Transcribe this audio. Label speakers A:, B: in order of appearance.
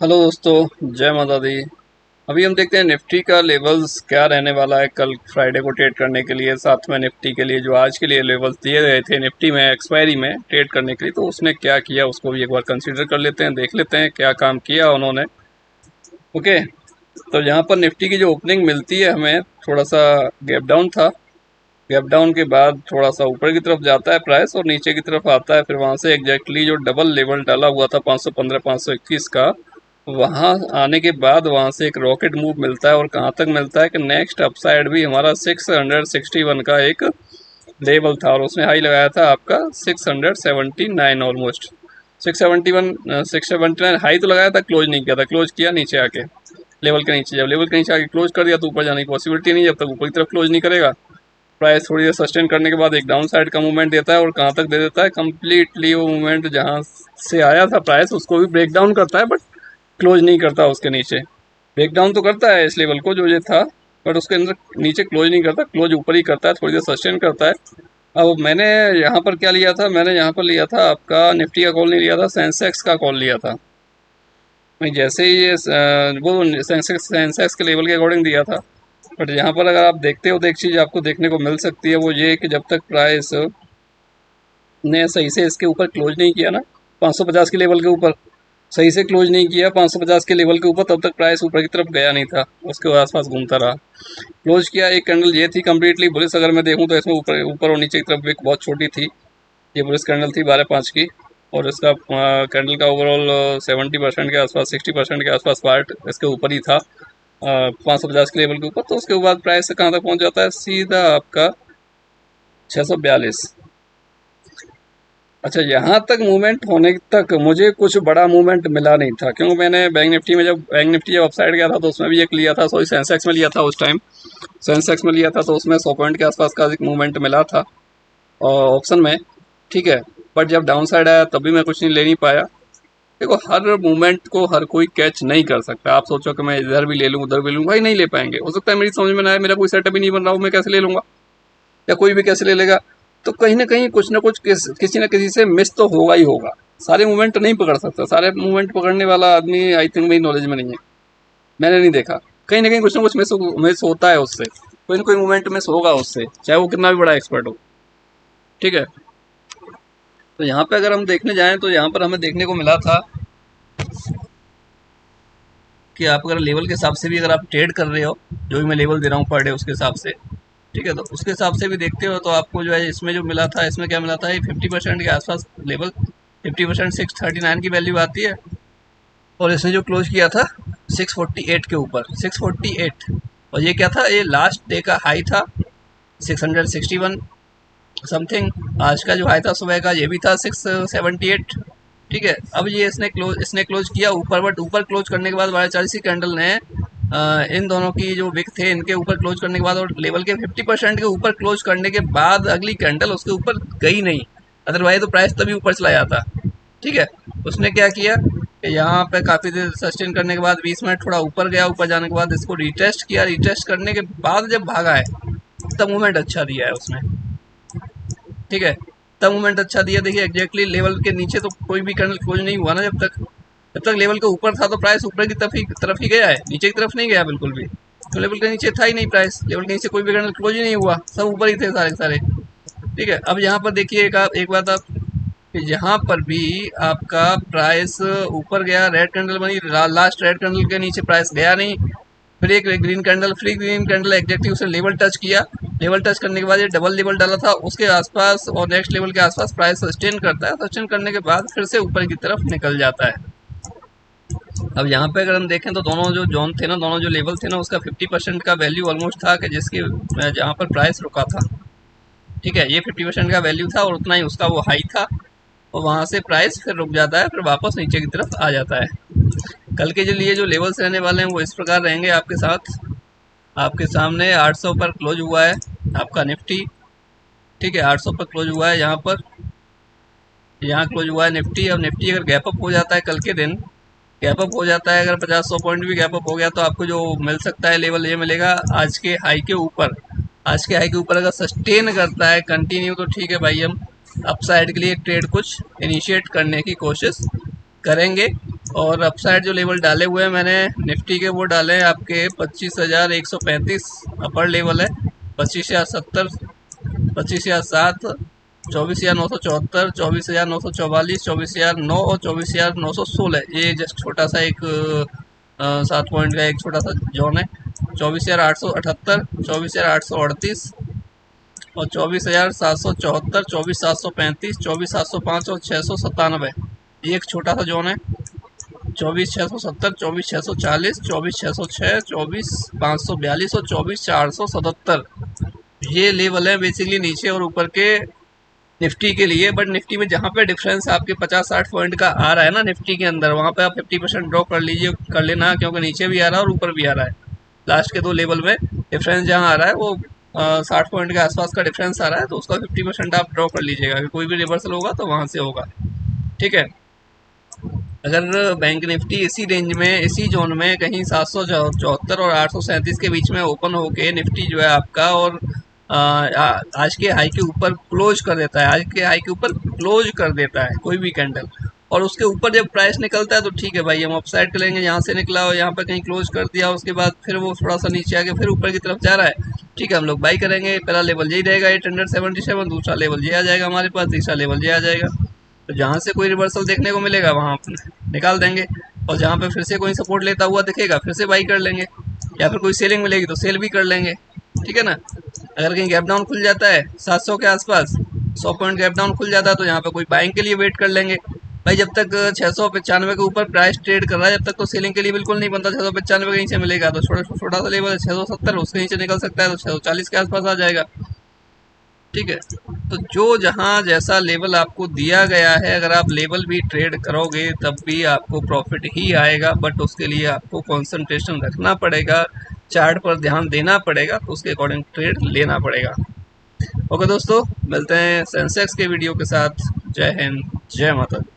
A: Hello दोस्तों, जय माता दी। अभी हम देखते हैं निफ्टी का लेवल्स क्या रहने वाला है कल फ्राइडे को ट्रेड करने के लिए। साथ में निफ्टी के लिए जो आज के लिए लेवल्स दिए गए थे निफ्टी में एक्सपायरी में ट्रेड करने के लिए, तो उसने क्या किया उसको भी एक बार कंसीडर कर लेते हैं, देख लेते हैं क्या काम किया उन्होंने। ओके, तो यहाँ पर निफ्टी की जो ओपनिंग मिलती है हमें, थोड़ा सा गैप डाउन था। गैप डाउन के बाद थोड़ा सा ऊपर की तरफ जाता है प्राइस और नीचे की तरफ आता है, फिर वहाँ से एग्जैक्टली जो डबल लेवल डाला हुआ था 515 521 का, वहाँ आने के बाद वहाँ से एक रॉकेट मूव मिलता है। और कहाँ तक मिलता है कि नेक्स्ट अपसाइड भी हमारा 661 का एक लेवल था और उसने हाई लगाया था आपका 679 ऑलमोस्ट। 679 हाई तो लगाया था, क्लोज नहीं किया था, क्लोज किया नीचे आके लेवल के नीचे। जब लेवल के नीचे आके क्लोज कर दिया तो ऊपर जाने की पॉसिबिलिटी नहीं, जब तक ऊपर की तरफ क्लोज नहीं करेगा। प्राइस थोड़ी देर सस्टेन करने के बाद एक डाउन साइड का मूवमेंट देता है और कहाँ तक दे देता है, कम्प्लीटली वो मूवमेंट जहाँ से आया था प्राइस उसको भी ब्रेक डाउन करता है, बट क्लोज नहीं करता उसके नीचे। ब्रेक डाउन तो करता है इस लेवल को जो ये था, बट उसके अंदर नीचे क्लोज नहीं करता, क्लोज ऊपर ही करता है, थोड़ी देर सस्टेन करता है। अब मैंने यहाँ पर क्या लिया था, मैंने यहाँ पर लिया था आपका निफ्टी का कॉल नहीं लिया था, सेंसेक्स का कॉल लिया था। मैं जैसे ही ये वो सेंसेक्स के लेवल के अकॉर्डिंग दिया था। बट यहाँ पर अगर आप देखते हो तो एक चीज़ आपको देखने को मिल सकती है, वो ये कि जब तक प्राइस ने सही से इसके ऊपर क्लोज नहीं किया ना, 550 के लेवल के ऊपर सही से क्लोज नहीं किया 550 के लेवल के ऊपर, तब तक प्राइस ऊपर की तरफ गया नहीं था, उसके आसपास घूमता रहा। क्लोज किया, एक कैंडल ये थी कम्प्लीटली बुलिश, अगर मैं देखूँ तो इसमें ऊपर ऊपर और नीचे की तरफ एक बहुत छोटी थी, ये बुलिश कैंडल थी 12/5 की। और इसका कैंडल का ओवरऑल 70% के आसपास 60% के आसपास पार्ट इसके ऊपर ही था 550 के लेवल के ऊपर। तो उसके बाद प्राइस से कहाँ तक पहुँच जाता है, सीधा आपका 642। अच्छा, यहाँ तक मूवमेंट होने तक मुझे कुछ बड़ा मूवमेंट मिला नहीं था, क्योंकि मैंने बैंक निफ्टी जब अपसाइड गया था तो उसमें भी एक लिया था, सॉरी सेंसेक्स में लिया था उस टाइम। सेंसेक्स में लिया था तो उसमें 100 पॉइंट के आसपास का एक मूवमेंट मिला था और ऑप्शन में, ठीक है। बट जब डाउन साइड आया तब भी मैं कुछ नहीं ले नहीं पाया। देखो, हर मूवमेंट को हर कोई कैच नहीं कर सकता। आप सोचो कि मैं इधर भी ले लूँ उधर भी लूँ, भाई नहीं ले पाएंगे। हो सकता है मेरी समझ में ना आए, मेरा कोई सेटअप ही नहीं बन रहा हूँ, मैं कैसे ले लूँगा, या कोई भी कैसे ले लेगा। तो कहीं ना कुछ किसी न किसी से मिस तो होगा ही होगा। सारे मूवमेंट नहीं पकड़ सकता, सारे मूवमेंट पकड़ने वाला आदमी आई थिंक मेरी नॉलेज में नहीं है, मैंने नहीं देखा। कहीं ना कुछ ना कुछ मिस होता है उससे, कोई ना कोई मूवमेंट मिस होगा उससे, चाहे वो कितना भी बड़ा एक्सपर्ट हो, ठीक है। तो यहाँ पे अगर हम देखने जाएं तो यहाँ पर हमें देखने को मिला था कि आप अगर लेवल के हिसाब से भी अगर आप ट्रेड कर रहे हो, जो भी मैं लेवल दे रहा हूँ पर डे उसके हिसाब से, ठीक है, तो उसके हिसाब से भी देखते हो तो आपको जो है इसमें जो मिला था, इसमें क्या मिला था, ये 50% के आसपास लेवल, 50% 639 की वैल्यू आती है। और इसने जो क्लोज किया था 648 के ऊपर, 648। और ये क्या था, ये लास्ट डे का हाई था 661 समथिंग। आज का जो हाई था सुबह का ये भी था 678, ठीक है। अब ये इसने क्लोज किया ऊपर, बट ऊपर क्लोज करने के बाद 1240 कैंडल ने इन दोनों की जो विक थे इनके ऊपर क्लोज करने के बाद और लेवल के 50% के ऊपर क्लोज करने के बाद अगली कैंडल उसके ऊपर गई नहीं, अदरवाइज तो प्राइस तभी ऊपर चला जाता, ठीक है। उसने क्या किया कि यहाँ पे काफ़ी देर सस्टेन करने के बाद 20 मिनट थोड़ा ऊपर गया, ऊपर जाने के बाद इसको रिटेस्ट किया, रिटेस्ट करने के बाद जब भागा है तब मूवमेंट अच्छा दिया है उसने, ठीक है। तब मूवमेंट अच्छा दिया, देखिए एग्जैक्टली लेवल के नीचे तो कोई भी कैंडल क्लोज नहीं हुआ ना, जब तक लेवल के ऊपर था तो प्राइस ऊपर की तरफ ही गया है, नीचे की तरफ नहीं गया बिल्कुल भी। तो लेवल के नीचे था ही नहीं प्राइस, लेवल के नीचे कोई भी कैंडल क्लोज ही नहीं हुआ, सब ऊपर ही थे सारे सारे, ठीक है। अब यहाँ पर देखिए एक बात आप, कि यहाँ पर भी आपका प्राइस ऊपर गया, रेड कैंडल बनी, लास्ट रेड कैंडल के नीचे प्राइस गया नहीं, फिर एक ग्रीन कैंडल एग्जैक्टली उसने लेवल टच किया, लेवल टच करने के बाद ये डबल लेवल डाला था उसके आसपास और नेक्स्ट लेवल के आसपास प्राइस सस्टेन करता है, सस्टेन करने के बाद फिर से ऊपर की तरफ निकल जाता है। अब यहाँ पे अगर हम देखें तो दोनों जो जोन थे ना, दोनों जो लेवल थे ना, उसका 50% का वैल्यू ऑलमोस्ट था कि जिसकी जहाँ पर प्राइस रुका था, ठीक है। ये 50% का वैल्यू था और उतना ही उसका वो हाई था, और वहाँ से प्राइस फिर रुक जाता है, फिर वापस नीचे की तरफ आ जाता है। कल के जो लिए जो लेवल्स रहने वाले हैं वो इस प्रकार रहेंगे आपके साथ, आपके सामने 800 पर क्लोज हुआ है आपका निफ्टी, ठीक है, 800 पर क्लोज हुआ है यहाँ पर, यहाँ क्लोज हुआ है निफ्टी। अब निफ्टी अगर गैप अप हो जाता है कल के दिन, गैप अप हो जाता है, अगर 50-100 पॉइंट भी गैप अप हो गया तो आपको जो मिल सकता है लेवल ये मिलेगा आज के हाई के ऊपर। आज के हाई के ऊपर अगर सस्टेन करता है कंटिन्यू तो ठीक है भाई, हम अपसाइड के लिए ट्रेड कुछ इनिशिएट करने की कोशिश करेंगे। और अपसाइड जो लेवल डाले हुए हैं मैंने निफ्टी के, वो डाले हैं आपके 25,135 अपर लेवल है, 25,070, 25,007, 24,974, 24,944, 24,009 और 24,916। ये जस्ट छोटा सा एक 7 पॉइंट का एक छोटा सा जोन है। 24,878, 24,838 और 24,774, 24,735, 24,705 और 697। ये एक छोटा सा जोन है। 24,670, 24,640, 24,606, 24,542 और 24,477। ये लेवल है बेसिकली नीचे और ऊपर के निफ्टी के लिए। बट निफ्टी में जहाँ पे डिफरेंस आपके 50-60 पॉइंट का आ रहा है ना निफ्टी के अंदर, वहाँ पे आप 50% ड्रॉ कर लीजिए, कर लेना, क्योंकि नीचे भी आ रहा है और ऊपर भी आ रहा है। लास्ट के 2 लेवल में डिफरेंस जहाँ आ रहा है वो 60 पॉइंट के आसपास का डिफरेंस आ रहा है, तो उसका 50% आप ड्रॉ कर लीजिएगा कि कोई भी रिवर्सल होगा तो वहाँ से होगा। ठीक है। अगर बैंक निफ्टी इसी रेंज में, इसी जोन में कहीं 774 और 837 के बीच में ओपन होके निफ्टी जो है आपका, और आज के हाई के ऊपर क्लोज कर देता है, आज के हाई के ऊपर क्लोज कर देता है कोई भी कैंडल, और उसके ऊपर जब प्राइस निकलता है तो ठीक है भाई, हम अपसाइड कर लेंगे। यहाँ से निकला और यहाँ पर कहीं क्लोज कर दिया, उसके बाद फिर वो थोड़ा सा नीचे आके फिर ऊपर की तरफ जा रहा है, ठीक है, हम लोग बाई करेंगे। पहला लेवल यही रहेगा 877, दूसरा लेवल ये आ जाएगा हमारे पास, तीसरा लेवल ये आ जाएगा। तो जहाँ से कोई रिवर्सल देखने को मिलेगा वहाँ निकाल देंगे, और जहाँ पे फिर से कोई सपोर्ट लेता हुआ दिखेगा फिर से बाई कर लेंगे, या फिर कोई सेलिंग मिलेगी तो सेल भी कर लेंगे। ठीक है ना। अगर कहीं गैप डाउन खुल जाता है 700 के आसपास, 100 पॉइंट गैप डाउन खुल जाता है, तो यहाँ पे कोई बाइंग के लिए वेट कर लेंगे भाई। जब तक 695 के ऊपर प्राइस ट्रेड कर रहा है, जब तक तो सेलिंग के लिए बिल्कुल नहीं बनता। 695 कहीं से मिलेगा तो छोटा सा लेवल है 670, उसके नीचे निकल सकता है तो 640 के आसपास आ जाएगा। ठीक है। तो जो जहाँ जैसा लेवल आपको दिया गया है, अगर आप लेवल भी ट्रेड करोगे तब भी आपको प्रॉफिट ही आएगा, बट उसके लिए आपको कंसंट्रेशन रखना पड़ेगा, चार्ट पर ध्यान देना पड़ेगा, तो उसके अकॉर्डिंग ट्रेड लेना पड़ेगा। ओके दोस्तों, मिलते हैं सेंसेक्स के वीडियो के साथ। जय हिंद, जय माता दी।